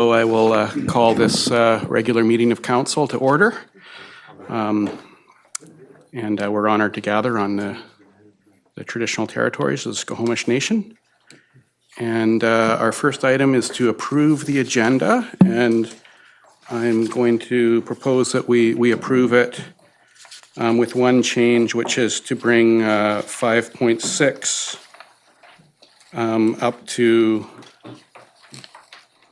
So I will call this regular meeting of council to order. And we're honored to gather on the traditional territories of the Skokomish Nation. And our first item is to approve the agenda. And I'm going to propose that we approve it with one change, which is to bring 5.6 up to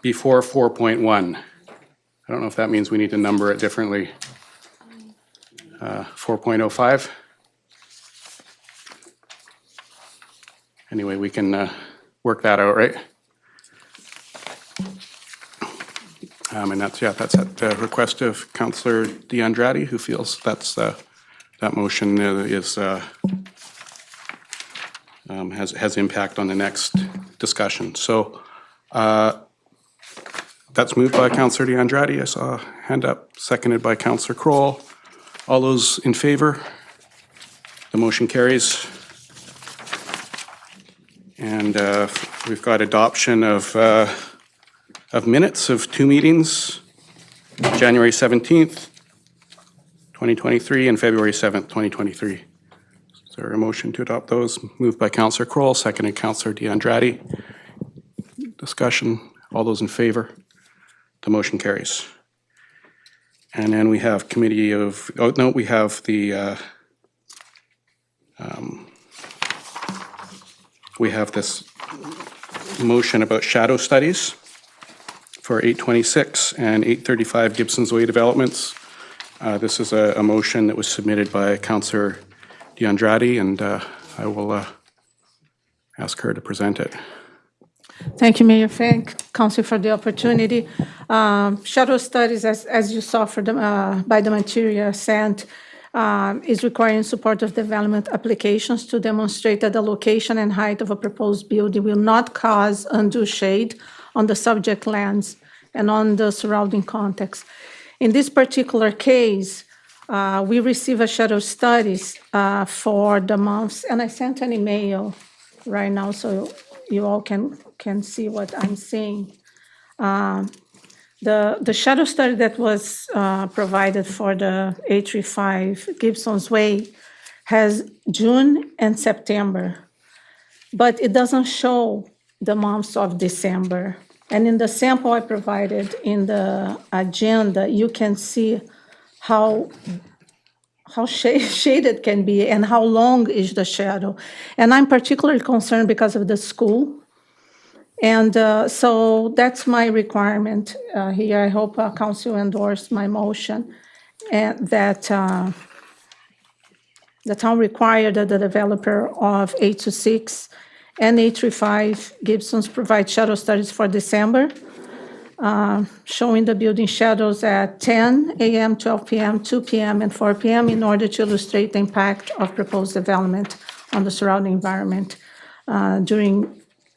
before 4.1. I don't know if that means we need to number it differently. 4.05. Anyway, we can work that out, right? And that's at the request of Councillor DeAndrade, who feels that's that motion has impact on the next discussion. So that's moved by Councillor DeAndrade. I saw a hand up, seconded by Councillor Kroll. All those in favor? The motion carries. And we've got adoption of minutes of two meetings, January 17th, 2023, and February 7th, 2023. Is there a motion to adopt those? Moved by Councillor Kroll, seconded Councillor DeAndrade. Discussion. All those in favor? The motion carries. And then we have committee of, we have the, we have this motion about shadow studies for 826 and 835 Gibsons Way developments. This is a motion that was submitted by Councillor DeAndrade, and I will ask her to present it. Thank you, Mayor. Thank Council for the opportunity. Shadow studies, as you saw by the material sent, is requiring support of development applications to demonstrate that the location and height of a proposed building will not cause undue shade on the subject lands and on the surrounding context. In this particular case, we receive a shadow studies for the months, and I sent an email right now so you all can see what I'm saying. The shadow study that was provided for the 835 Gibsons Way has June and September, but it doesn't show the months of December. And in the sample I provided in the agenda, you can see how shaded it can be and how long is the shadow. And I'm particularly concerned because of the school. And so that's my requirement here. I hope Council endorse my motion and that the town required that the developer of 826 and 835 Gibsons provide shadow studies for December, showing the building shadows at 10 a.m., 12 p.m., 2 p.m., and 4 p.m. in order to illustrate the impact of proposed development on the surrounding environment during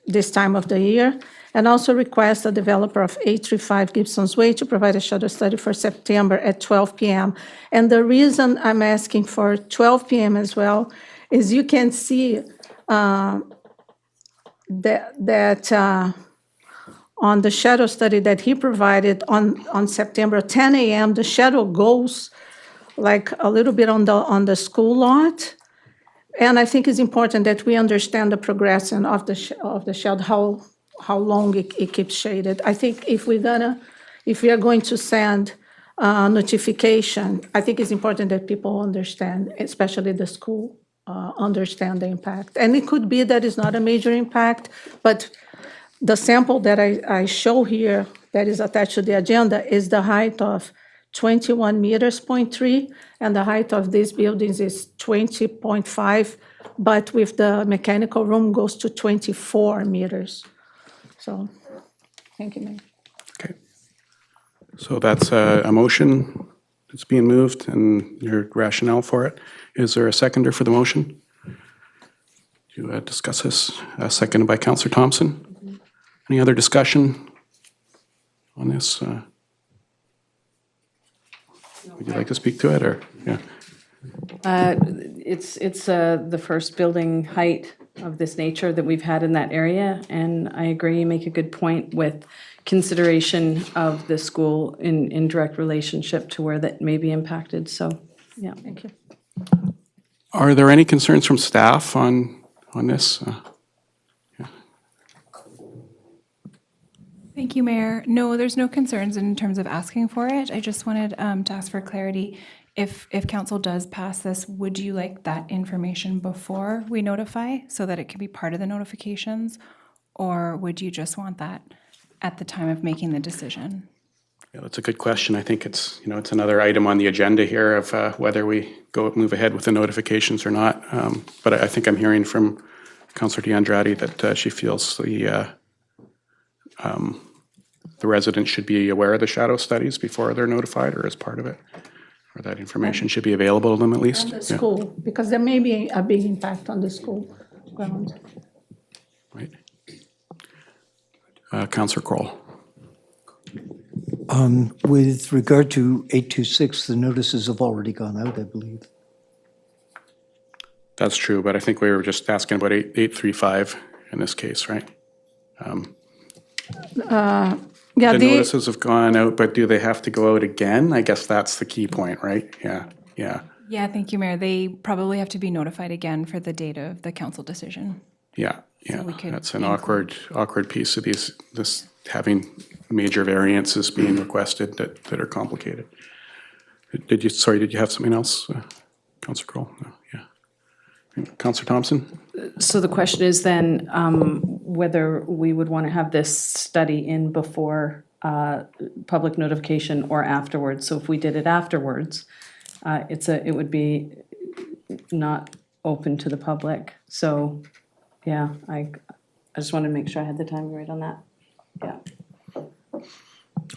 this time of the year, and also request the developer of 835 Gibsons Way to provide a shadow study for September at 12 p.m. And the reason I'm asking for 12 p.m. as well is you can see that on the shadow study that he provided on September 10 a.m., the shadow goes like a little bit on the school lot. And I think it's important that we understand the progression of the shadow, how long it keeps shaded. I think if we are going to send notification, I think it's important that people understand, especially the school, understand the impact. And it could be that it's not a major impact, but the sample that I show here that is attached to the agenda is the height of 21 meters, 0.3, and the height of these buildings is 20.5, but with the mechanical room goes to 24 meters. So, thank you, Mayor. Okay. So that's a motion that's being moved and your rationale for it. Is there a seconder for the motion? To discuss this, seconded by Councillor Thompson. Any other discussion on this? Would you like to speak to it, or yeah? It's the first building height of this nature that we've had in that area. And I agree, you make a good point with consideration of the school in direct relationship to where that may be impacted. So, yeah. Thank you. Are there any concerns from staff on this? Thank you, Mayor. No, there's no concerns in terms of asking for it. I just wanted to ask for clarity. If council does pass this, would you like that information before we notify so that it can be part of the notifications? Or would you just want that at the time of making the decision? Yeah, that's a good question. I think it's, it's another item on the agenda here of whether we move ahead with the notifications or not. But I think I'm hearing from Councillor DeAndrade that she feels the residents should be aware of the shadow studies before they're notified or as part of it, or that information should be available to them at least. On the school, because there may be a big impact on the school ground. Right. Councillor Kroll. With regard to 826, the notices have already gone out, I believe. That's true, but I think we were just asking about 835 in this case, right? Yeah, The the, notices have gone out, but do they have to go out again? I guess that's the key point, right? Yeah. Yeah, thank you, Mayor. They probably have to be notified again for the date of the council decision. Yeah. we could That's an awkward piece of this having major variances being requested that are complicated. Did you have something else, Councillor Kroll? No, yeah. Councillor Thompson? So the question is then whether we would want to have this study in before public notification or afterwards. So if we did it afterwards, it would be not open to the public. So, yeah, I just wanted to make sure I had the timing right on that. Yeah.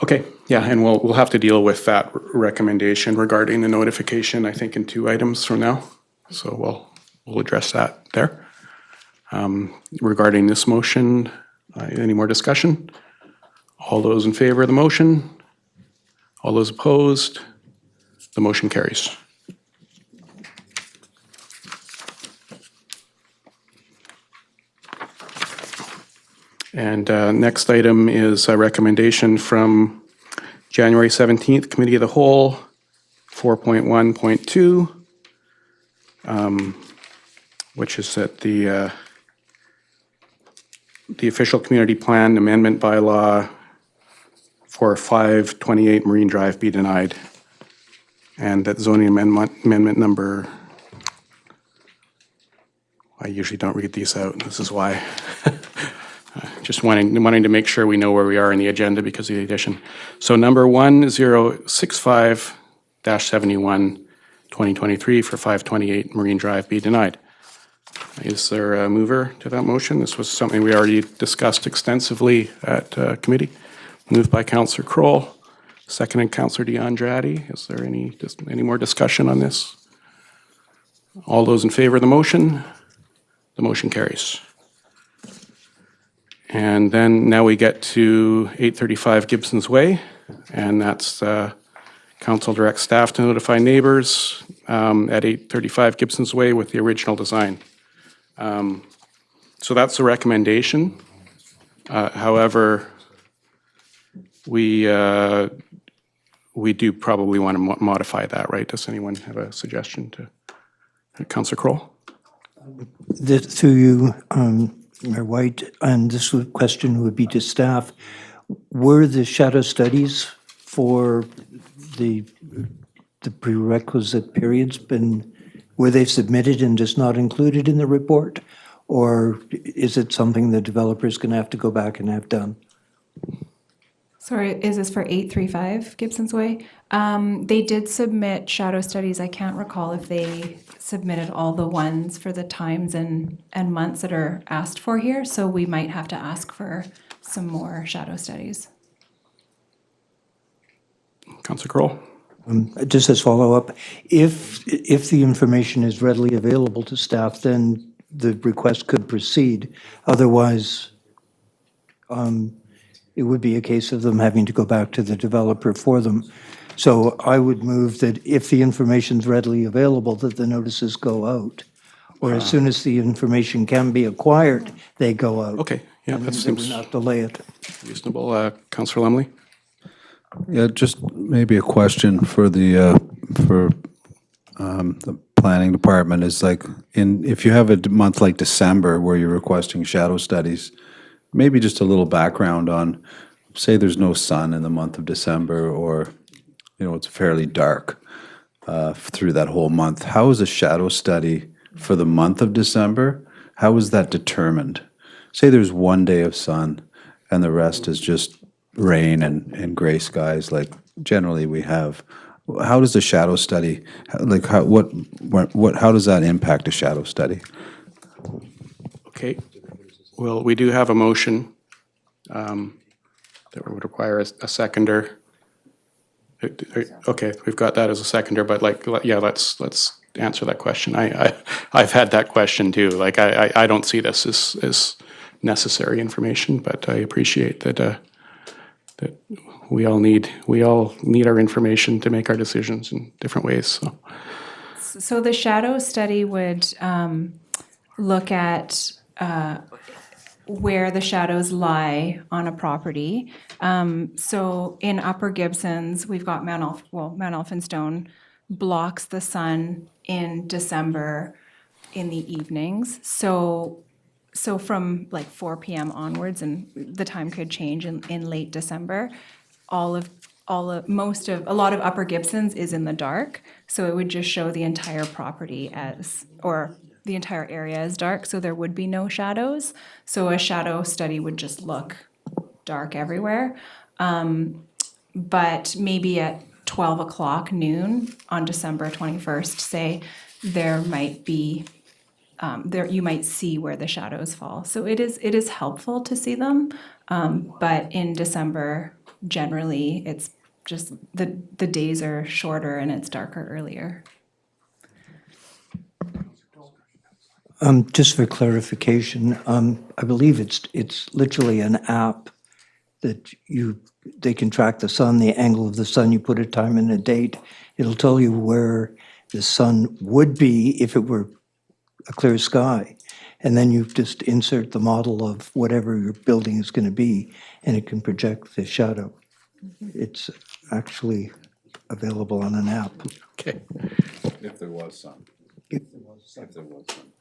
Okay, yeah, and we'll have to deal with that recommendation regarding the notification, I think, in 2 items from now. So we'll address that there. Regarding this motion, any more discussion? All those in favor of the motion? All those opposed? The motion carries. And next item is a recommendation from January 17th, Committee of the Whole, 4.1.2, which is that the official community plan amendment bylaw for 528 Marine Drive be denied. And that zoning amendment number, I usually don't read these out, this is why. Just wanting to make sure we know where we are in the agenda because of the addition. So number 1065-71, 2023 for 528 Marine Drive be denied. Is there a mover to that motion? This was something we already discussed extensively at committee. Moved by Councillor Kroll, seconded Councillor DeAndrade. Is there any more discussion on this? All those in favor of the motion? The motion carries. And then now we get to 835 Gibsons Way, and that's council direct staff to notify neighbors at 835 Gibsons Way with the original design. So that's the recommendation. However, we do probably want to modify that, right? Does anyone have a suggestion to Councillor Kroll? Through you, Mayor White, and this question would be to staff. Were the shadow studies for the prerequisite periods were they submitted and just not included in the report? Or is it something the developer's going to have to go back and have done? Sorry, is this for 835 Gibsons Way? They did submit shadow studies. I can't recall if they submitted all the ones for the times and months that are asked for here, so we might have to ask for some more shadow studies. Councillor Kroll? Just as follow-up, if the information is readily available to staff, then the request could proceed. Otherwise, it would be a case of them having to go back to the developer for them. So I would move that if the information's readily available, that the notices go out. or as soon as the information can be acquired, they go out. Okay, yeah, that They seems would not delay it. reasonable. Councillor Lumley? Yeah, just maybe a question for the planning department is like, if you have a month like December where you're requesting shadow studies, maybe just a little background on, say there's no sun in the month of December, or, it's fairly dark through that whole month. How is a shadow study for the month of December? How is that determined? Say there's one day of sun and the rest is just rain and gray skies like generally we have. How does the shadow study, like how does that impact a shadow study? Okay. Well, we do have a motion that would require a seconder. Okay, we've got that as a seconder, but let's answer that question. I've had that question too. Like I don't see this as necessary information, but I appreciate that we all need our information to make our decisions in different ways. So the shadow study would look at where the shadows lie on a property. So in Upper Gibsons, we've got Mount Elphinstone blocks the sun in December in the evenings. So from like 4 p.m. onwards, and the time could change in late December, a lot of Upper Gibsons is in the dark. So it would just show the entire property or the entire area as dark, so there would be no shadows. So a shadow study would just look dark everywhere. But maybe at 12 o'clock noon on December 21st, say, there might be, you might see where the shadows fall. So it is helpful to see them, but in December, generally, it's just the days are shorter and it's darker earlier. Just for clarification, I believe it's literally an app that they can track the sun, the angle of the sun. You put a time and a date. It'll tell you where the sun would be if it were a clear sky. And then you just insert the model of whatever your building is going to be, and it can project the shadow. It's actually available on an app. Okay. If there was sun.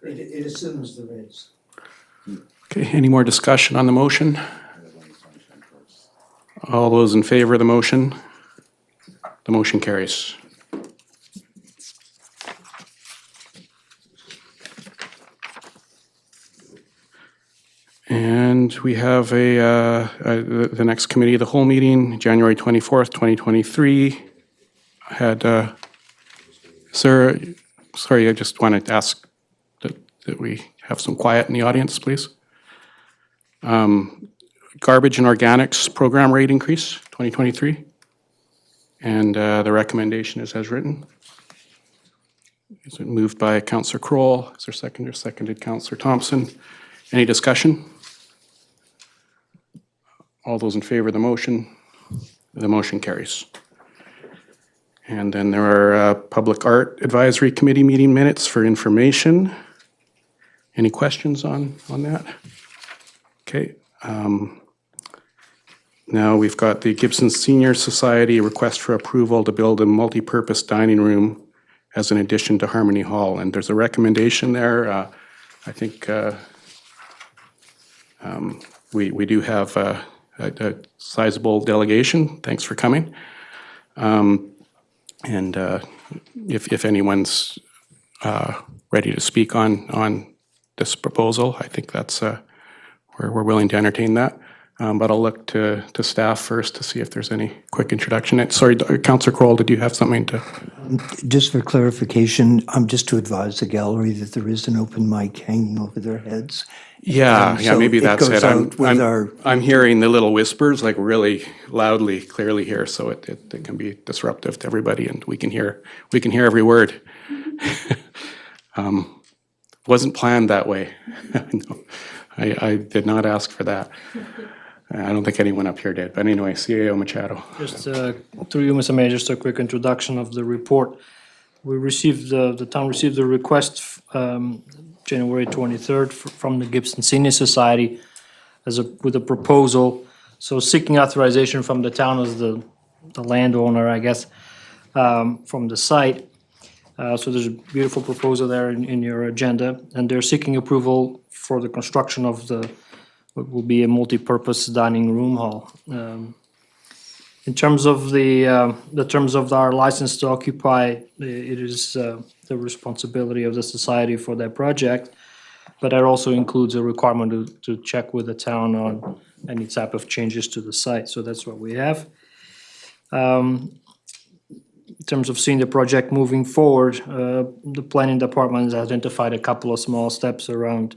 It assumes there is. Okay, any more discussion on the motion? All those in favor of the motion? The motion carries. And we have the next committee of the whole meeting, January 24th, 2023. I had, sir, sorry, I just wanted to ask that we have some quiet in the audience, please. Garbage and organics program rate increase, 2023. And the recommendation is as written. Is it moved by Councillor Kroll? Is there seconder? Seconded Councillor Thompson. Any discussion? All those in favor of the motion carries. And then there are Public Art Advisory Committee meeting minutes for information. Any questions on that? Okay. Now we've got the Gibsons Senior Society request for approval to build a multi-purpose dining room as an addition to Harmony Hall. And there's a recommendation there. I think we do have a sizable delegation. Thanks for coming. And if anyone's ready to speak on this proposal, I think that's we're willing to entertain that. But I'll look to staff first to see if there's any quick introduction. Sorry, Councillor Kroll, did you have something to? Just for clarification, just to advise the gallery that there is an open mic hanging over their heads. Yeah, So maybe that's goes it. out with our- I'm hearing the little whispers like really loudly, clearly here, so it can be disruptive to everybody, and we can hear every word. Wasn't planned that way. No, I did not ask for that. I don't think anyone up here did, but anyway, CAO Machado. Just through you, Mr. Mayor, just a quick introduction of the report. We received, the town received a request January 23rd, from the Gibson Senior Society with a proposal. So seeking authorization from the town as the landowner, I guess, from the site. So there's a beautiful proposal there in your agenda, and they're seeking approval for the construction of what will be a multi-purpose dining room hall. In terms of the terms of our license to occupy, it is the responsibility of the society for that project, but that also includes a requirement to check with the town on any type of changes to the site. So that's what we have. In terms of seeing the project moving forward, the planning department has identified a couple of small steps around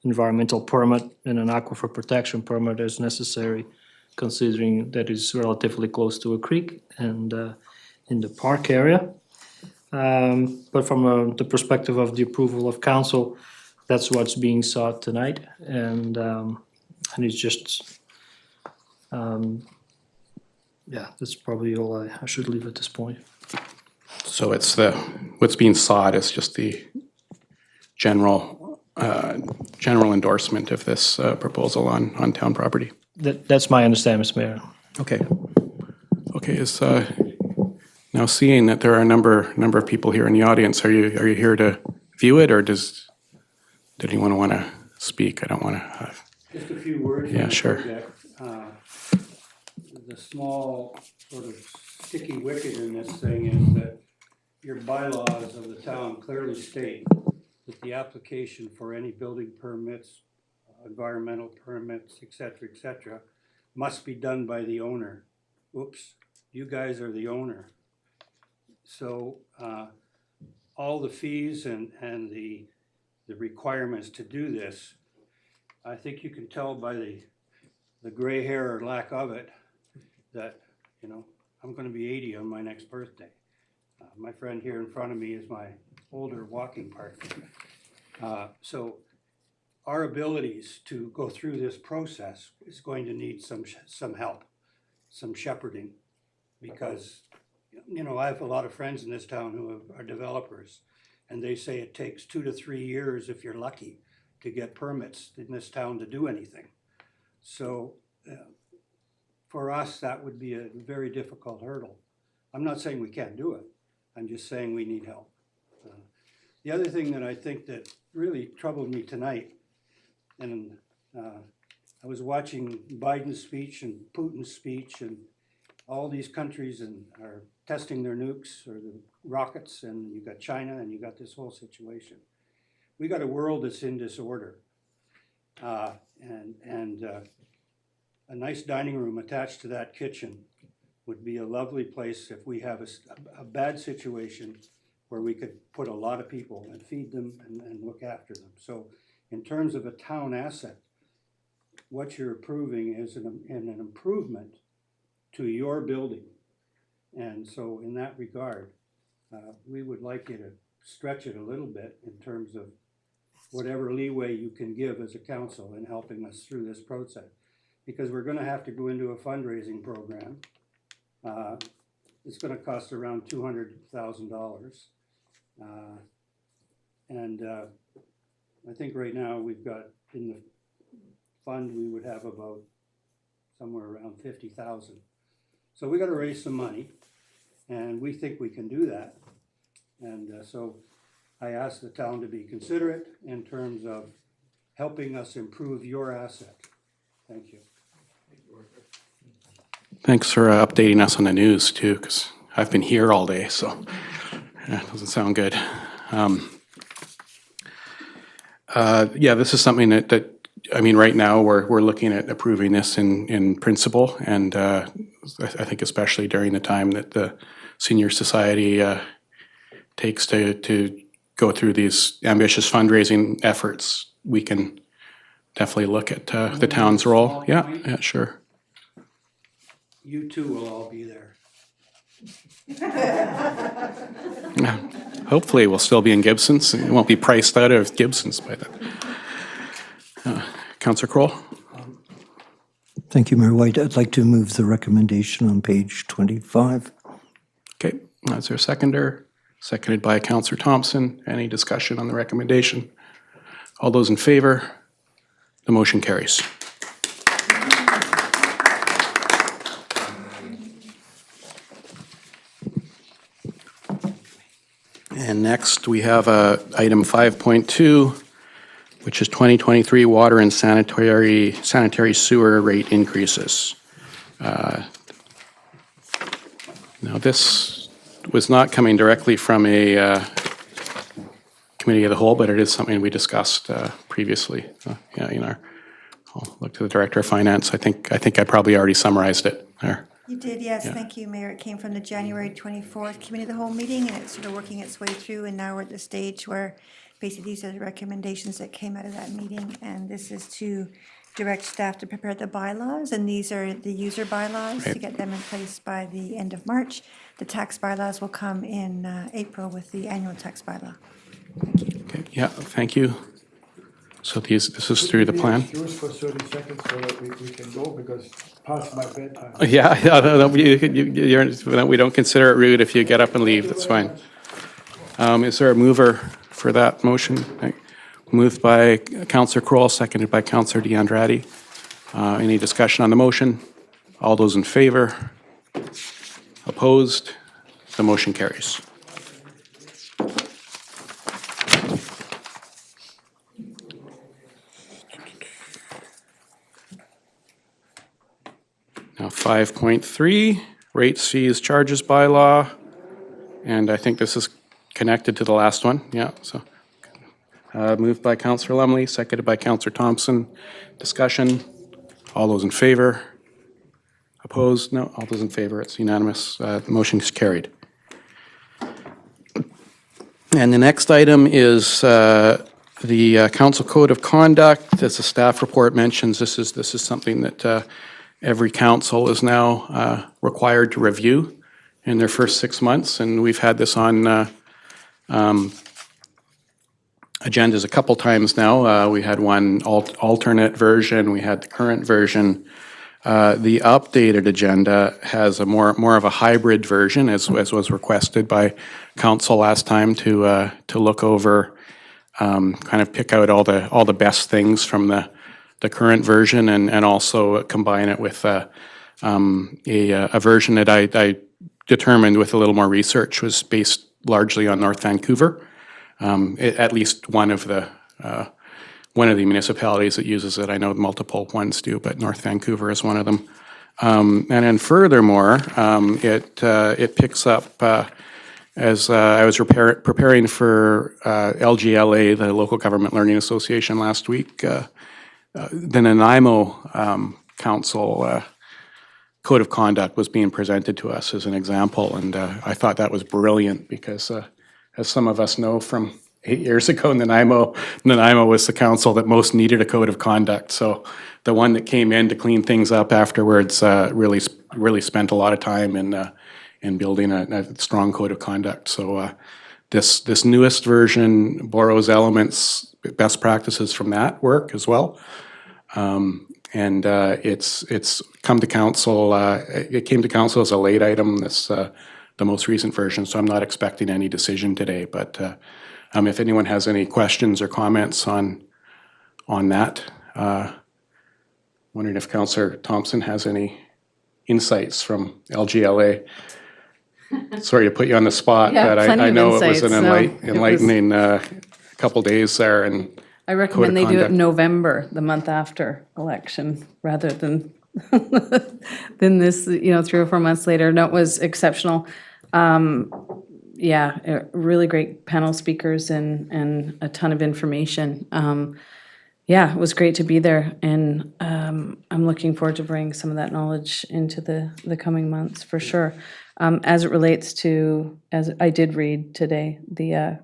environmental permit and an aquifer protection permit as necessary, considering that it's relatively close to a creek and in the park area. But from the perspective of the approval of council, that's what's being sought tonight, and it's just, yeah, that's probably all I should leave at this point. So it's what's being sought is just the general endorsement of this proposal on town property. That's my understanding, Mr. Mayor. Okay. Okay, is now seeing that there are a number of people here in the audience, are you here to view it, or did anyone want to speak? I don't want to. Just a few words. Yeah, on the sure. project. The small sort of sticky wicket in this thing is that your bylaws of the town clearly state that the application for any building permits, environmental permits, et cetera, must be done by the owner. Oops, you guys are the owner. So all the fees and the requirements to do this, I think you can tell by the gray hair or lack of it that, you know, I'm going to be 80 on my next birthday. My friend here in front of me is my older walking partner. So our abilities to go through this process is going to need some help, some shepherding, because, you know, I have a lot of friends in this town who are developers, and they say it takes 2 to 3 years, if you're lucky, to get permits in this town to do anything. So for us, that would be a very difficult hurdle. I'm not saying we can't do it. I'm just saying we need help. The other thing that I think that really troubled me tonight, and I was watching Biden's speech and Putin's speech, and all these countries are testing their nukes or the rockets, and you got China and you got this whole situation. We got a world that's in disorder, and a nice dining room attached to that kitchen would be a lovely place if we have a bad situation where we could put a lot of people and feed them and look after them. So in terms of a town asset, what you're approving is an improvement to your building. And so in that regard, we would like you to stretch it a little bit in terms of whatever leeway you can give as a council in helping us through this process. Because we're going to have to go into a fundraising program. It's going to cost around $200,000. And I think right now we've got in the fund, we would have about somewhere around 50,000. So we got to raise some money, and we think we can do that. And so I asked the town to be considerate in terms of helping us improve your asset. Thank you. Thanks for updating us on the news too, because I've been here all day, so yeah, it doesn't sound good. Yeah, this is something that I mean, right now we're looking at approving this in principle, and I think especially during the time that the senior society takes to go through these ambitious fundraising efforts, we can definitely look at the town's role. Yeah, sure. You two will all be there. Yeah. Hopefully we'll still be in Gibsons. It won't be priced out of Gibsons by then. Councillor Kroll? Thank you, Mayor White. I'd like to move the recommendation on page 25. Okay, is there a seconder? Seconded by Councillor Thompson. Any discussion on the recommendation? All those in favor? The motion carries. And next, we have item 5.2, which is 2023 water and sanitary sewer rate increases. Now, this was not coming directly from a committee of the whole, but it is something we discussed previously. I'll look to the Director of Finance. I think I probably already summarized it there. You did, yes. Thank you, Mayor. It came from the January 24th Committee of the Whole meeting, and it's sort of working its way through, and now we're at the stage where basically these are the recommendations that came out of that meeting, and this is to direct staff to prepare the bylaws, and these are the user bylaws to get them in place by the end of March. The tax bylaws will come in April with the annual tax bylaw. Okay, yeah, thank you. So this is through the plan? Excuse for 30 seconds so that we can go, because past my bedtime. Yeah, no, we don't consider it rude if you get up and leave, that's fine. Is there a mover for that motion? Moved by Councillor Kroll, seconded by Councillor DeAndrade. Any discussion on the motion? All those in favor? Opposed? The motion carries. Now 5.3, rates, fees, charges bylaw. And I think this is connected to the last one. Yeah, so moved by Councillor Lumley, seconded by Councillor Thompson. Discussion. All those in favor? Opposed? No. All those in favor? It's unanimous. The motion is carried. And the next item is the Council Code of Conduct. As the staff report mentions, this is something that every council is now required to review in their first 6 months, and we've had this on agendas a couple times now. We had one alternate version, we had the current version. The updated agenda has a more of a hybrid version, as was requested by council last time, to look over, kind of pick out all the best things from the current version, and also combine it with a version that I determined with a little more research was based largely on North Vancouver. At least one of the municipalities that uses it. I know multiple ones do, but North Vancouver is one of them. And then furthermore, it picks up, as I was preparing for LGLA, the Local Government Learning Association, last week, the Nanaimo Council Code of Conduct was being presented to us as an example, and I thought that was brilliant because, as some of us know from 8 years ago, Nanaimo was the council that most needed a code of conduct. So the one that came in to clean things up afterwards really spent a lot of time in building a strong code of conduct. So this newest version borrows elements, best practices from that work as well. And it's come to council. It came to council as a late item. The most recent version. So I'm not expecting any decision today. But if anyone has any questions or comments on that, wondering if Councillor Thompson has any insights from LGLA. Sorry to put you on the spot, Yeah, but plenty I of know it was insights. an No, it was- enlightening couple days there. And I recommend they do it conduct. in November, the month after election, rather than than this, 3 or 4 months later. No, it was exceptional. Really great panel speakers and a ton of information. It was great to be there, and I'm looking forward to bringing some of that knowledge into the coming months for sure. As it relates to, as I did read today, the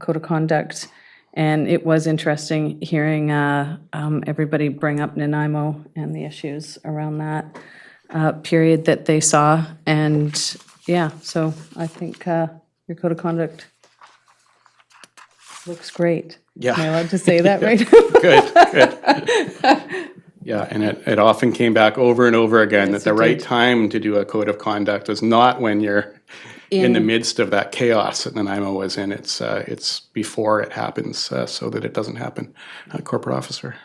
Code of Conduct, and it was interesting hearing everybody bring up Nanaimo and the issues around that period that they saw. And so I think your Code of Conduct looks great. Yeah. Am I allowed to say that, right? Good. Yeah, and it often came back over and over again that the right time to do a code of conduct was not when you're in the midst of that chaos that Nanaimo was in. It's before it happens, so that it doesn't happen. Corporate Officer.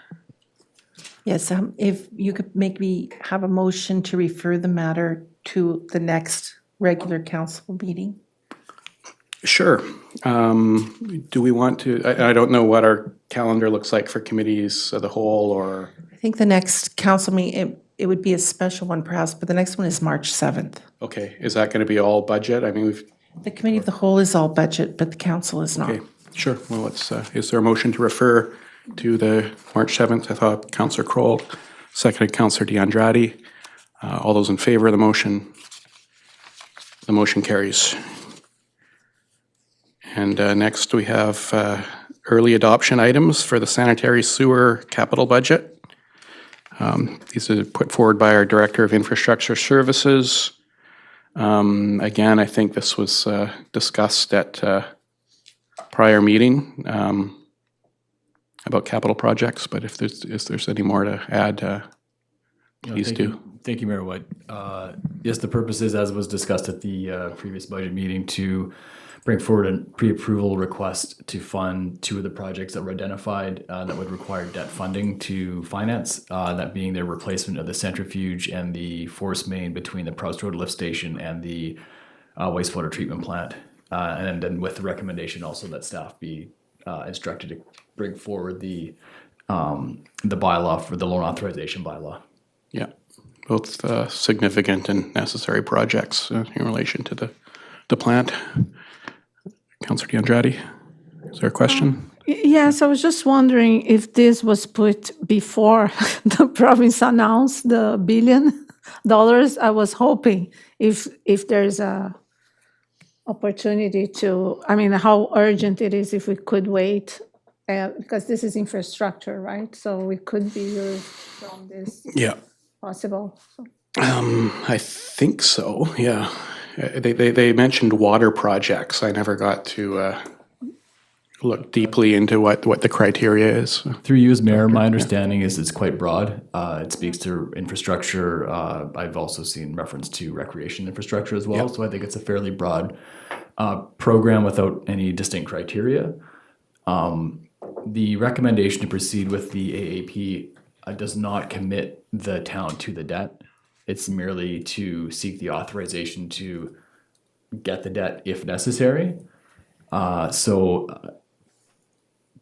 Yes, if you could make me have a motion to refer the matter to the next regular council meeting. Sure. Do we want to, I don't know what our calendar looks like for committees of the whole, or, I think the next council meeting, it would be a special one perhaps, but the next one is March 7th. okay, is that going to be all budget? I mean, we've, The committee of the whole is all budget, but the council is not. okay, sure. Well, let's, is there a motion to refer to the March 7th? I thought Councillor Kroll, seconded Councillor DeAndrade. All those in favor of the motion? The motion carries. And next we have early adoption items for the sanitary sewer capital budget. These are put forward by our Director of Infrastructure Services. Again, I think this was discussed at prior meeting about capital projects, but if there's any more to add, please do. Thank you, Mayor White. Yes, the purpose is, as was discussed at the previous budget meeting, to bring forward a pre-approval request to fund two of the projects that were identified that would require debt funding to finance, that being the replacement of the centrifuge and the force main between the Proust Road lift station and the wastewater treatment plant. And then with the recommendation also that staff be instructed to bring forward the bylaw for the loan authorization bylaw. Yeah, both significant and necessary projects in relation to the plant. Councillor DeAndrade, is there a question? Yes, I was just wondering if this was put before the province announced the $1 billion. I was hoping if there's a opportunity to, I mean, how urgent it is if we could wait, because this is infrastructure, right? So we could be used from this Yeah. possible. So. I think so, yeah. They mentioned water projects. I never got to look deeply into what the criteria is. Through you as mayor, my understanding is it's quite broad. It speaks to infrastructure. I've also seen reference to recreation infrastructure as well. Yep. So I think it's a fairly broad program without any distinct criteria. The recommendation to proceed with the AAP does not commit the town to the debt. It's merely to seek the authorization to get the debt if necessary.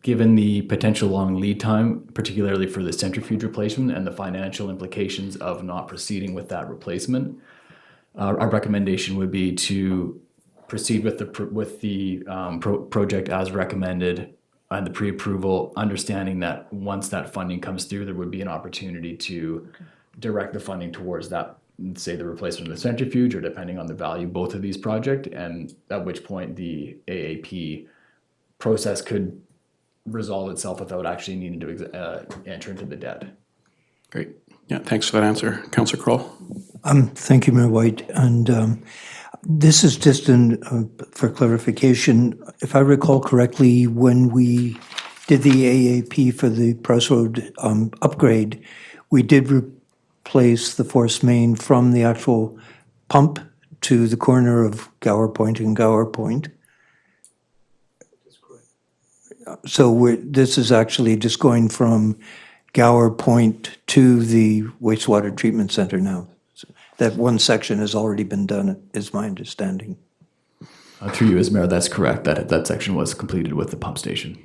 Given the potential long lead time, particularly for the centrifuge replacement and the financial implications of not proceeding with that replacement, our recommendation would be to proceed with the project as recommended and the pre-approval, understanding that once that funding comes through, there would be an opportunity to direct the funding towards that, say the replacement of the centrifuge, or depending on the value of both of these projects, and at which point the AAP process could resolve itself without actually needing to enter into the debt. Great. Yeah, thanks for that answer. Councillor Kroll. Thank you, Mayor White. And this is just for clarification. If I recall correctly, when we did the AAP for the Proust Road upgrade, we did replace the force main from the actual pump to the corner of Gower Point and Gower Point. So this is actually just going from Gower Point to the wastewater treatment center now. That one section has already been done, is my understanding. Through you as mayor, that's correct. That section was completed with the pump station.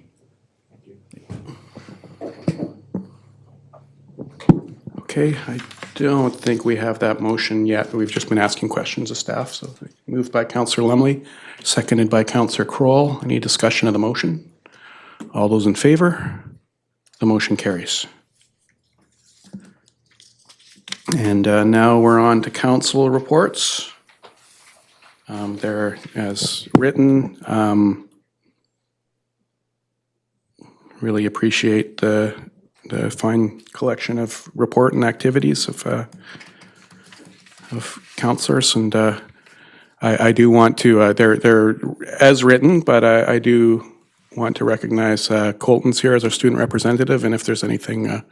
Okay, I don't think we have that motion yet. We've just been asking questions of staff. So moved by Councillor Lumley, seconded by Councillor Kroll. Any discussion of the motion? All those in favor? The motion carries. And now we're on to council reports. They're as written. Really appreciate the fine collection of report and activities of councillors, and I do want to. They're as written, but I do want to recognize Colton's here as our student representative, and if there's anything.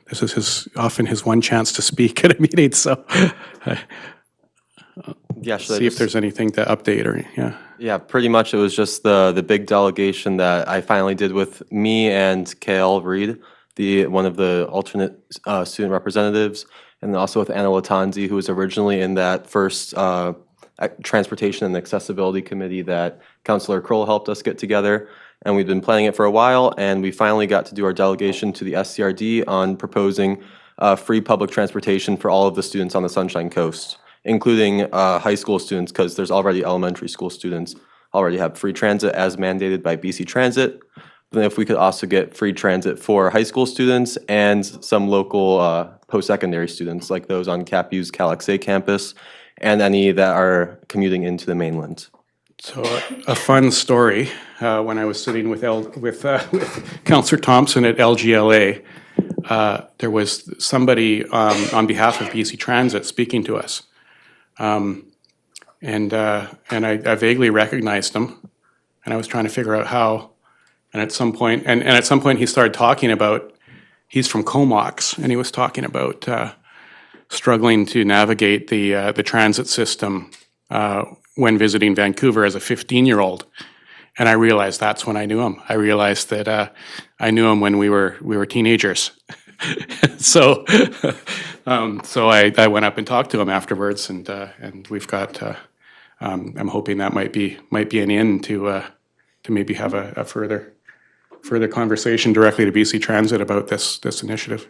This is often his one chance to speak at a meeting, so Yeah, should I see if just- there's anything to update or, yeah. Yeah, pretty much it was just the big delegation that I finally did with me and Kale Reed, one of the alternate student representatives, and also with Anna Latanzi, who was originally in that first Transportation and Accessibility Committee that Councilor Kroll helped us get together. And we've been planning it for a while, and we finally got to do our delegation to the SCRD on proposing free public transportation for all of the students on the Sunshine Coast, including high school students, because there's already elementary school students already have free transit as mandated by BC Transit. Then if we could also get free transit for high school students and some local post-secondary students, like those on CAPU's CalXA campus, and any that are commuting into the mainland. So a fun story, when I was sitting with Councillor Thompson at LGLA, there was somebody on behalf of BC Transit speaking to us. And I vaguely recognized him, and I was trying to figure out how. And at some point, he started talking about, he's from Comox, and he was talking about struggling to navigate the transit system when visiting Vancouver as a 15-year-old. And I realized that's when I knew him. I realized that I knew him when we were teenagers. So I went up and talked to him afterwards, and we've got. I'm hoping that might be an in to maybe have a further conversation directly to BC Transit about this initiative,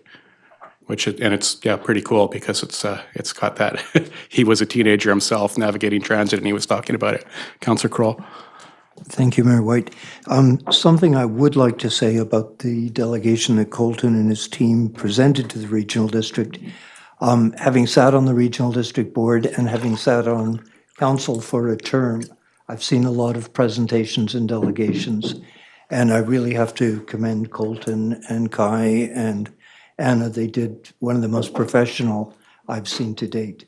it's pretty cool because it's got that. He was a teenager himself navigating transit, and he was talking about it. Councillor Kroll. Thank you, Mayor White. Something I would like to say about the delegation that Colton and his team presented to the regional district. Having sat on the regional district board and having sat on council for a term, I've seen a lot of presentations and delegations, and I really have to commend Colton and Kai and Anna. They did one of the most professional I've seen to date.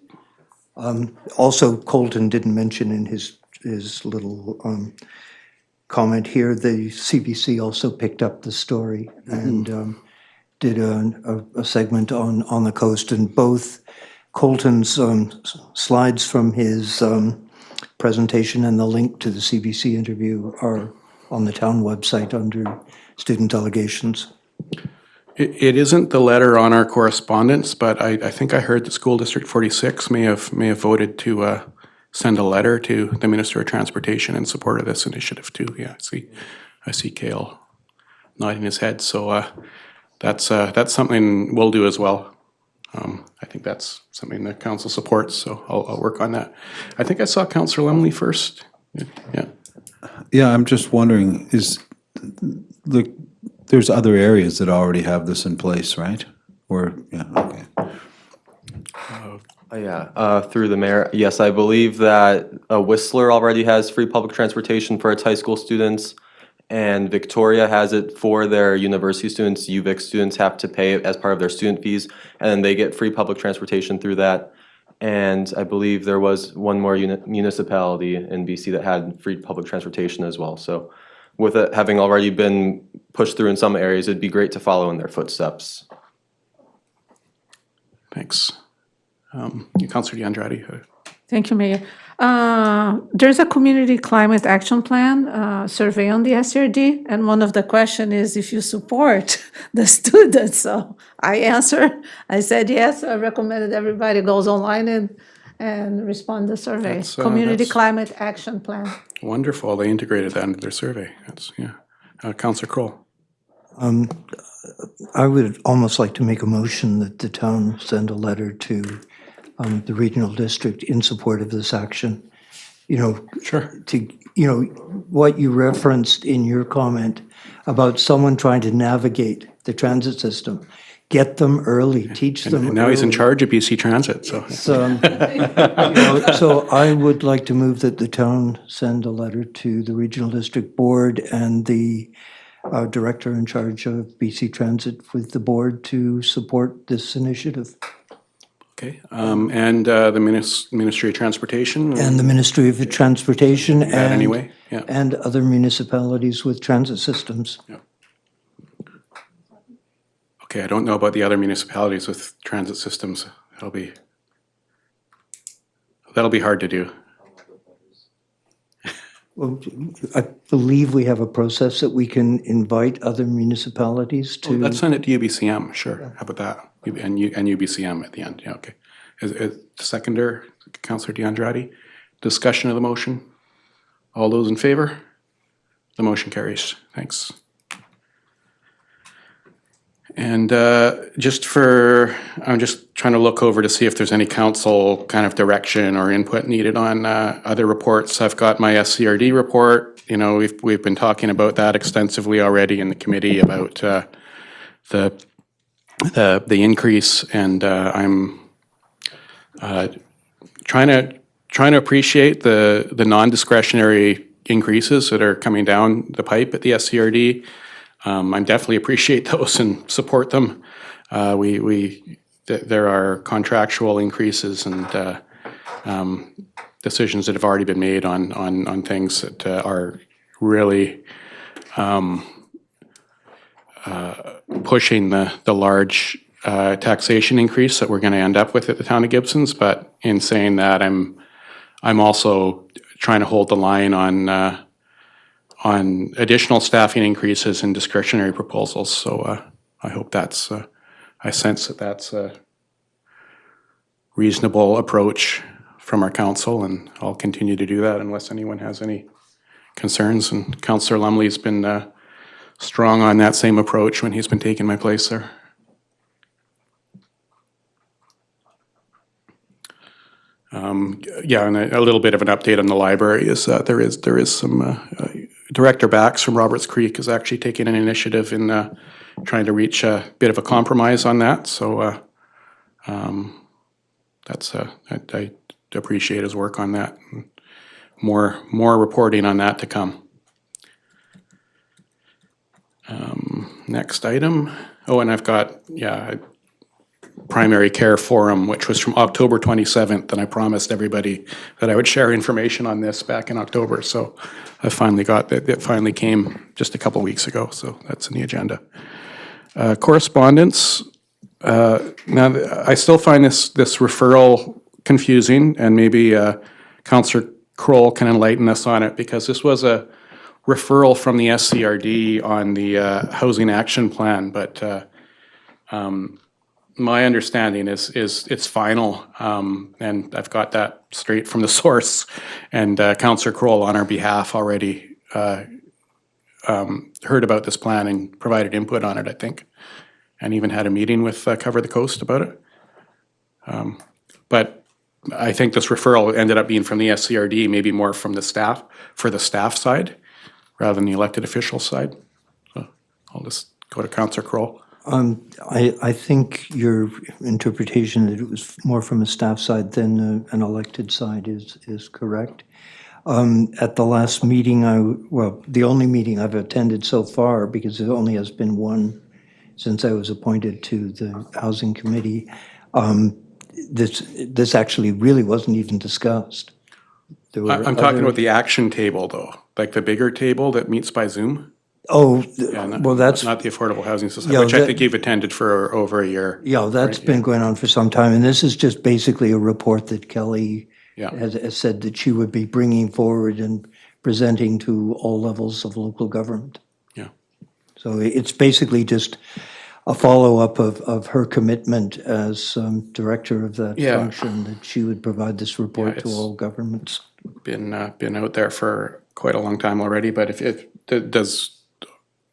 Also, Colton didn't mention in his little comment here, the CBC also picked up the story and did a segment on the coast, and both Colton's slides from his presentation and the link to the CBC interview are on the town website under student delegations. It isn't the letter on our correspondence, but I think I heard that School District 46 may have voted to send a letter to the Minister of Transportation in support of this initiative too. Yeah, I see Kale nodding his head. So that's something we'll do as well. I think that's something that council supports, so I'll work on that. I think I saw Councillor Lumley first. Yeah. Yeah, I'm just wondering, there's other areas that already have this in place, right? Or, yeah, okay. Through the mayor, yes, I believe that Whistler already has free public transportation for its high school students, and Victoria has it for their university students. UVic students have to pay it as part of their student fees, and then they get free public transportation through that. And I believe there was one more municipality in BC that had free public transportation as well. So with it having already been pushed through in some areas, it'd be great to follow in their footsteps. Thanks. Councillor D'Andrade. Thank you, Mayor. There's a community climate action plan survey on the SRD, and one of the question is if you support the students. So I said yes. I recommended everybody goes online and respond to the survey. Community climate action plan. Wonderful. They integrated that into their survey. That's Councillor Kroll. I would almost like to make a motion that the town send a letter to the regional district in support of this action. Sure. What you referenced in your comment about someone trying to navigate the transit system, get them early, teach them. And now he's in charge of BC Transit. So I would like to move that the town send a letter to the regional district board and the director in charge of BC Transit with the board to support this initiative. Okay, and the Ministry of Transportation? And the Ministry of Transportation and other municipalities with transit systems. Yeah. Okay, I don't know about the other municipalities with transit systems. They'll that'll be hard to do. Well, I believe we have a process that we can invite other municipalities to. Let's send it to UBCM, sure. How about that? And UBCM at the end, yeah, okay. Is seconder, Councillor DeAndrade, discussion of the motion? All those in favor? The motion carries. Thanks. And I'm just trying to look over to see if there's any council kind of direction or input needed on other reports. I've got my SCRD report. You know, we've been talking about that extensively already in the committee about the increase, and I'm trying to appreciate the non-discretionary increases that are coming down the pipe at the SCRD. I definitely appreciate those and support them. There are contractual increases and decisions that have already been made on things that are really pushing the large taxation increase that we're going to end up with at the town of Gibsons. But in saying that, I'm also trying to hold the line on additional staffing increases and discretionary proposals. So I hope that's, I sense that that's a reasonable approach from our council, and I'll continue to do that unless anyone has any concerns. And Councillor Lumley's been strong on that same approach when he's been taking my place there. Yeah, and a little bit of an update on the library is that there is some Director Bax from Roberts Creek is actually taking an initiative in trying to reach a bit of a compromise on that. So that's I appreciate his work on that. More reporting on that to come. Next item. Oh, and I've got primary care forum, which was from October 27th, and I promised everybody that I would share information on this back in October. So I finally got that. It finally came just a couple weeks ago, so that's in the agenda. Correspondence. Now, I still find this referral confusing, and maybe Councillor Kroll can enlighten us on it, because this was a referral from the SCRD on the Housing Action Plan, but my understanding is it's final, and I've got that straight from the source. And Councillor Kroll, on our behalf, already heard about this plan and provided input on it, I think, and even had a meeting with Cover the Coast about it. But I think this referral ended up being from the SCRD, maybe more from the staff, for the staff side, rather than the elected official side. So I'll just go to Councillor Kroll. I think your interpretation that it was more from a staff side than an elected side is correct. At the last meeting, the only meeting I've attended so far, because it only has been one since I was appointed to the Housing Committee, this actually really wasn't even discussed. I'm talking about the action table, though, like the bigger table that meets by Zoom. Oh, well, that's not the Affordable Housing Society, which I think you've attended for over a year. Yeah, that's been going on for some time, and this is just basically a report that Kelly has said that she would be bringing forward and presenting to all levels of local government. Yeah. So it's basically just a follow-up of her commitment as director of that function, that she would provide this report to all governments. Been out there for quite a long time already, but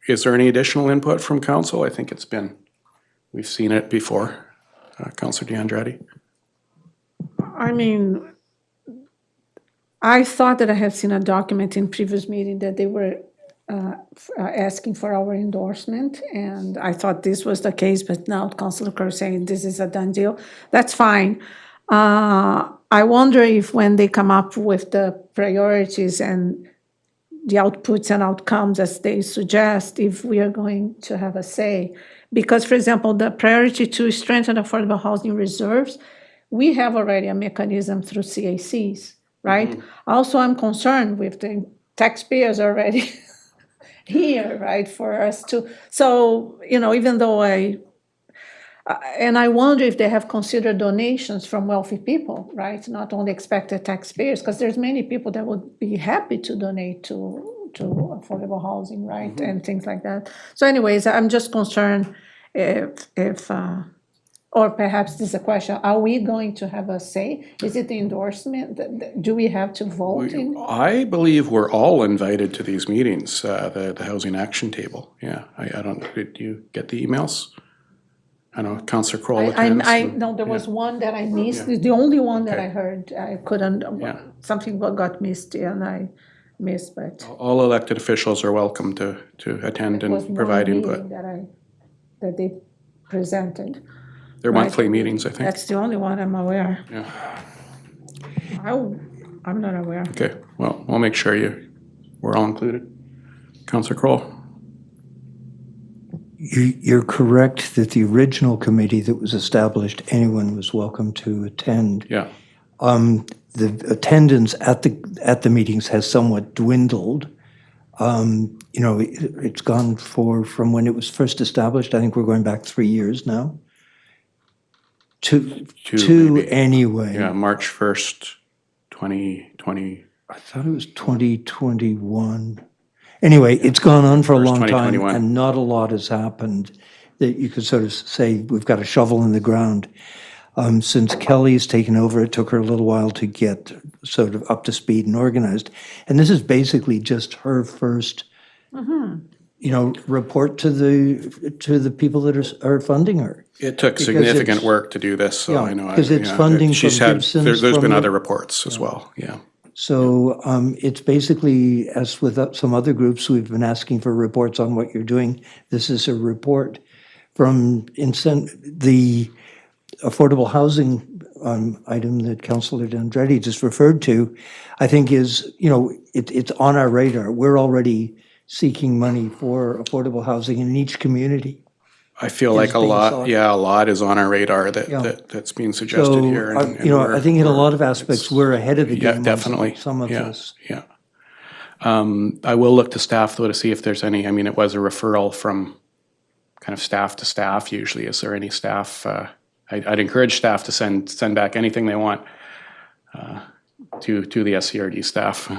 is there any additional input from council? I think we've seen it before. Councillor DeAndrade. I mean, I thought that I had seen a document in previous meeting that they were asking for our endorsement, and I thought this was the case, but now Councillor Kerr saying this is a done deal. That's fine. I wonder if when they come up with the priorities and the outputs and outcomes as they suggest, if we are going to have a say. Because, for example, the priority to strengthen affordable housing reserves, we have already a mechanism through CACs, right? Mm-hmm. Also, I'm concerned with the taxpayers already here, right, for us to, so, even though And I wonder if they have considered donations from wealthy people, right? Not only expected taxpayers, because there's many people that would be happy to donate to affordable housing, right? And things like that. So anyways, I'm just concerned if or perhaps this is a question, are we going to have a say? Is it the endorsement? Do we have to vote in? I believe we're all invited to these meetings, the Housing Action Table. Yeah, I don't, did you get the emails? I know Councillor Kroll attends. I no, there was one that I missed, the only one that I Okay. heard, I couldn't, Yeah. something got missed and I missed, but All elected officials are welcome to attend it was and provide one input. meeting that they presented. They're Right. monthly meetings, I think. That's the only one I'm aware. Yeah. I'm not aware. Okay, well, we'll make sure we're all included. Councillor Kroll? You're correct that the original committee that was established, anyone was welcome to attend. Yeah. The attendance at the meetings has somewhat dwindled. It's gone from when it was first established, I think we're going back 3 years now. Two maybe. anyway. Yeah, March 1st, 2020. I thought it was 2021. Anyway, it's gone on for a long time, 2021. and not a lot has happened that you could sort of say we've got a shovel in the ground. Since Kelly's taken over, it took her a little while to get sort of up to speed and organized. And this is basically just her first, report to the people that are funding her. It took Because significant it's- work to do this, so Yeah, I know. 'cause it's funding she's from had. Gibsons, There's from been the- other reports as well, yeah. So it's basically, as with some other groups, we've been asking for reports on what you're doing. This is a report from the affordable housing item that Councillor Andretti just referred to, I think is, it's on our radar. We're already seeking money for affordable housing in each community. I feel like a being lot, sought. a lot is on our radar that's being suggested So, here. and I think in a lot of aspects, we're ahead of the game Yeah, on definitely. some of Yeah, this. Yeah. I will look to staff though to see if there's any, it was a referral from kind of staff to staff usually. Is there any staff? I'd encourage staff to send back anything they want to the SCRD staff.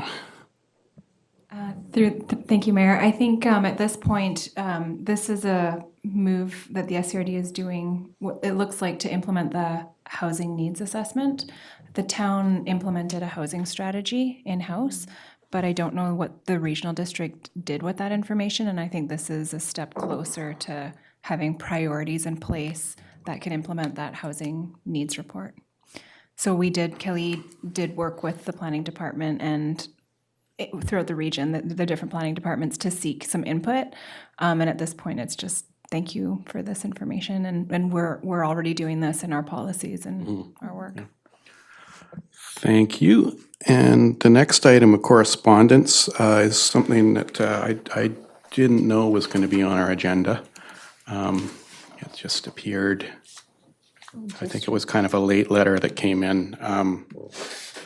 Thank you, Mayor. I think at this point, this is a move that the SCRD is doing, what it looks like, to implement the housing needs assessment. The town implemented a housing strategy in-house, but I don't know what the regional district did with that information, and I think this is a step closer to having priorities in place that can implement that housing needs report. So Kelly did work with the planning department and throughout the region, the different planning departments, to seek some input. And at this point, it's just thank you for this information. And we're already doing this in our policies and our work. Thank you. And the next item of correspondence is something that I didn't know was going to be on our agenda. It just appeared. I think it was kind of a late letter that came in. I'm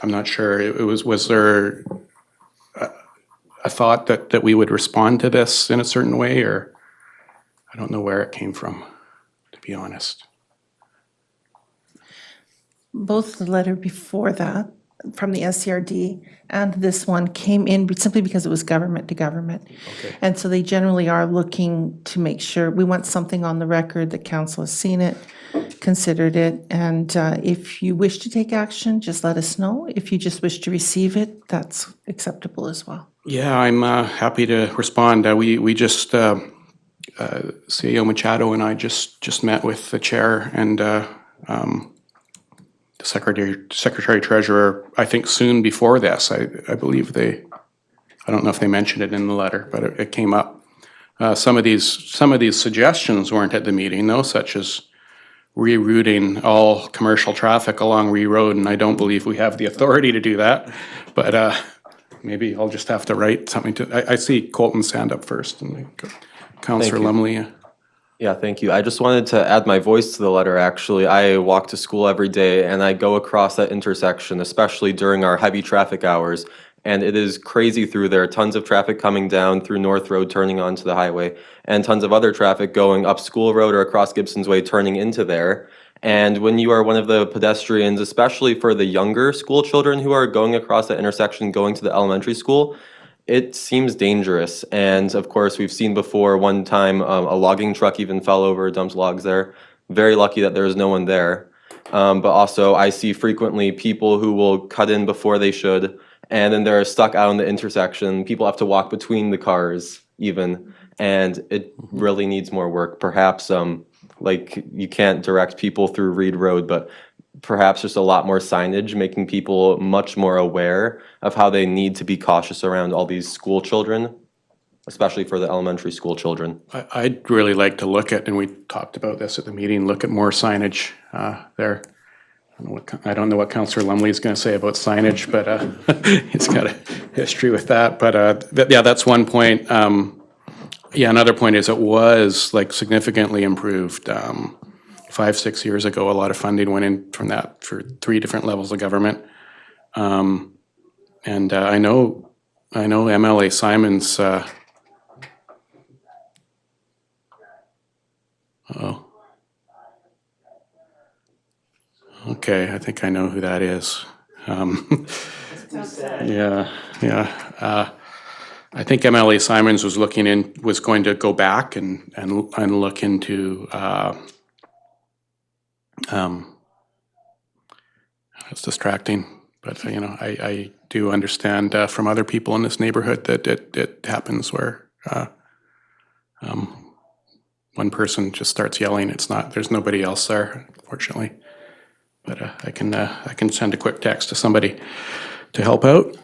not sure. Was there a thought that we would respond to this in a certain way, or I don't know where it came from, to be honest. Both the letter before that from the SCRD and this one came in simply because it was government to government. Okay. And so they generally are looking to make sure, we want something on the record that council has seen it, considered it, and if you wish to take action, just let us know. If you just wish to receive it, that's acceptable as well. Yeah, I'm happy to respond. We just, CEO Machado and I just met with the chair and the secretary treasurer, I think soon before this. I believe I don't know if they mentioned it in the letter, but it came up. Some of these suggestions weren't at the meeting though, such as rerouting all commercial traffic along Ree Road, and I don't believe we have the authority to do that. But maybe I'll just have to write something to. I see Colton's hand up first, and Councillor Lumley. Yeah, thank you. I just wanted to add my voice to the letter, actually. I walk to school every day and I go across that intersection, especially during our heavy traffic hours. And it is crazy through there. Tons of traffic coming down through North Road, turning onto the highway, and tons of other traffic going up School Road or across Gibsons Way, turning into there. And when you are one of the pedestrians, especially for the younger school children who are going across that intersection, going to the elementary school, it seems dangerous. And of course, we've seen before, one time a logging truck even fell over, dumped logs there. Very lucky that there was no one there. But also, I see frequently people who will cut in before they should, and then they're stuck out in the intersection. People have to walk between the cars even, and it really needs more work. Perhaps, like, you can't direct people through Reed Road, but perhaps just a lot more signage, making people much more aware of how they need to be cautious around all these school children, especially for the elementary school children. I'd really like to look at, and we talked about this at the meeting, look at more signage there. I don't know what Councillor Lumley is going to say about signage, but he's got a history with that. But yeah, that's one point. Yeah, another point is it was like significantly improved. 5-6 years ago, a lot of funding went in from that for 3 different levels of government. And I know MLA Simons. Okay, I think I know who that is. Yeah. I think MLA Simons was going to go back and look into. It's distracting, but I do understand from other people in this neighborhood that it happens where one person just starts yelling. There's nobody else there, unfortunately. But I can send a quick text to somebody to help out.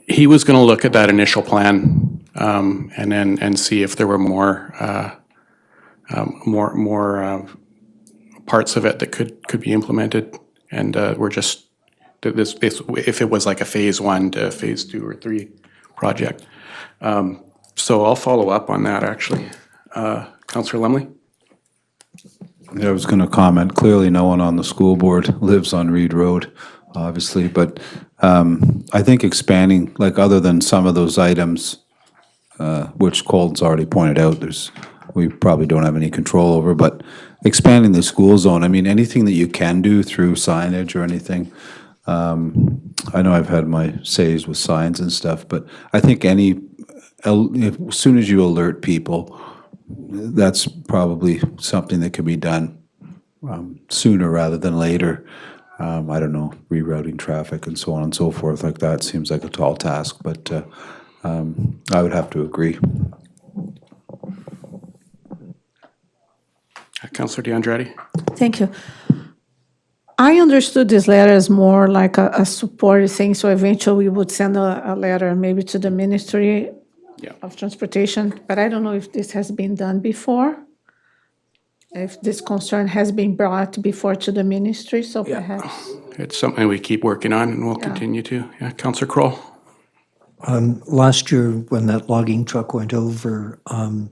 He was going to look at that initial plan and see if there were more parts of it that could be implemented, and we're just this if it was like a phase 1 to phase 2 or 3 project. So I'll follow up on that actually. Councillor Lumley. Yeah, I was going to comment. Clearly, no one on the school board lives on Reed Road, obviously, but I think expanding, like other than some of those items, which Colton's already pointed out, we probably don't have any control over, but expanding the school zone, I mean, anything that you can do through signage or anything. I know I've had my says with signs and stuff, but I think as soon as you alert people, that's probably something that can be done sooner rather than later. I don't know, rerouting traffic and so on and so forth like that seems like a tall task, but I would have to agree. Councillor DeAndretti. Thank you. I understood this letter as more like a support thing, so eventually we would send a letter maybe to the Ministry of Transportation, but I don't know if this has been done before, if this concern has been brought before to the ministry, so perhaps. It's something we keep working on and we'll continue to. Yeah, Councillor Kroll. Last year, when that logging truck went over, I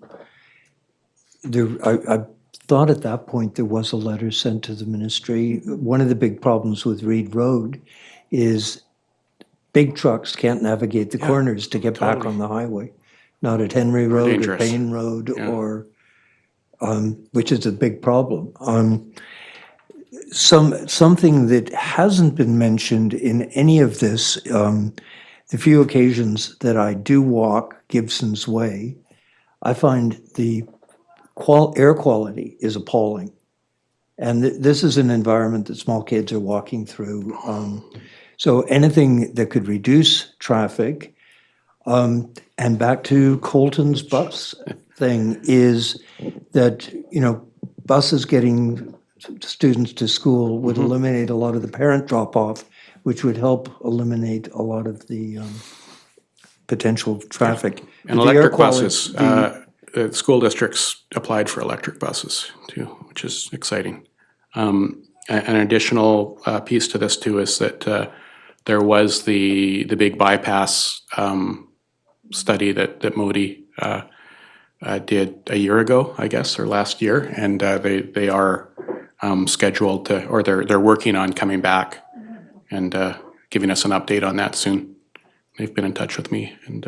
thought at that point there was a letter sent to the ministry. One of the big problems with Reed Road is big trucks can't navigate the corners to get back on the highway. Not at Henry Road or Payne Road or, which is a big problem. Something that hasn't been mentioned in any of this, the few occasions that I do walk Gibsons Way, I find the air quality is appalling. And this is an environment that small kids are walking through. So anything that could reduce traffic, and back to Colton's bus thing is that, buses getting students to school would eliminate a lot of the parent drop-off, which would help eliminate a lot of the potential traffic. And electric buses. School districts applied for electric buses too, which is exciting. An additional piece to this too is that there was the big bypass study that Modi did a year ago, I guess, or last year, and they are scheduled to, or they're working on coming back and giving us an update on that soon. They've been in touch with me and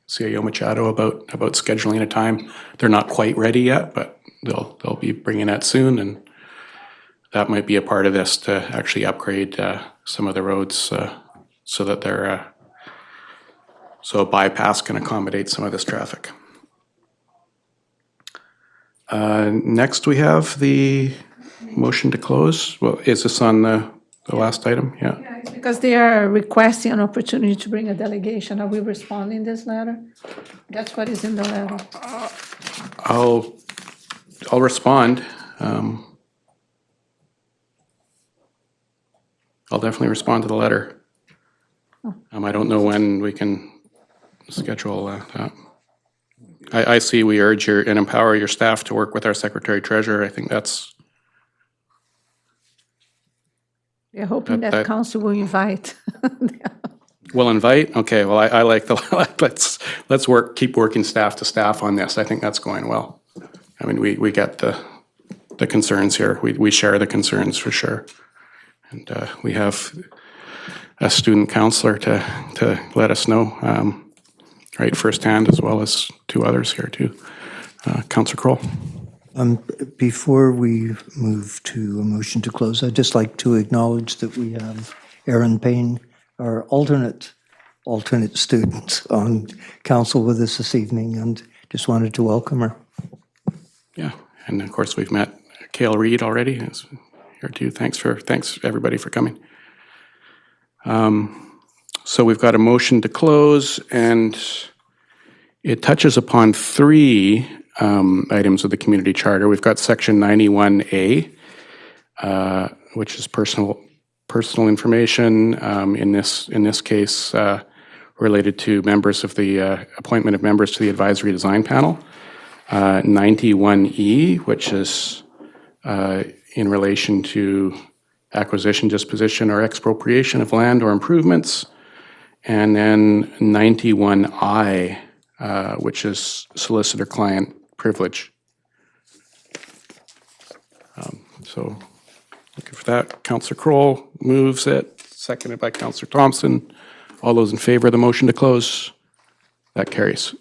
CAO Machado about scheduling a time. They're not quite ready yet, but they'll be bringing that soon, and that might be a part of this to actually upgrade some of the roads so that they're so a bypass can accommodate some of this traffic. Next, we have the motion to close. Well, is this on the last item? Yeah. Yeah, it's because they are requesting an opportunity to bring a delegation. Are we responding this letter? That's what is in the letter. I'll respond. I'll definitely respond to the letter. I don't know when we can schedule that. I see we urge your and empower your staff to work with our Secretary Treasurer. I think that's. We're hoping that council will invite. We'll invite? Okay, well, I like the, let's keep working staff to staff on this. I think that's going well. I mean, we get the concerns here. We share the concerns for sure. And we have a student counselor to let us know, right, firsthand, as well as two others here too. Councillor Kroll. Before we move to a motion to close, I'd just like to acknowledge that we have Erin Payne, our alternate student on council with us this evening, and just wanted to welcome her. Yeah, and of course we've met Cale Reed already. Is here too. Thanks everybody for coming. So we've got a motion to close, and it touches upon three items of the community charter. We've got section 91A, which is personal information. In this case, related to members of the appointment of members to the advisory design panel. 91E, which is in relation to acquisition, disposition, or expropriation of land or improvements. And then 91I, which is solicitor-client privilege. So looking for that. Councillor Kroll moves it, seconded by Councillor Thompson. All those in favor of the motion to close? That carries.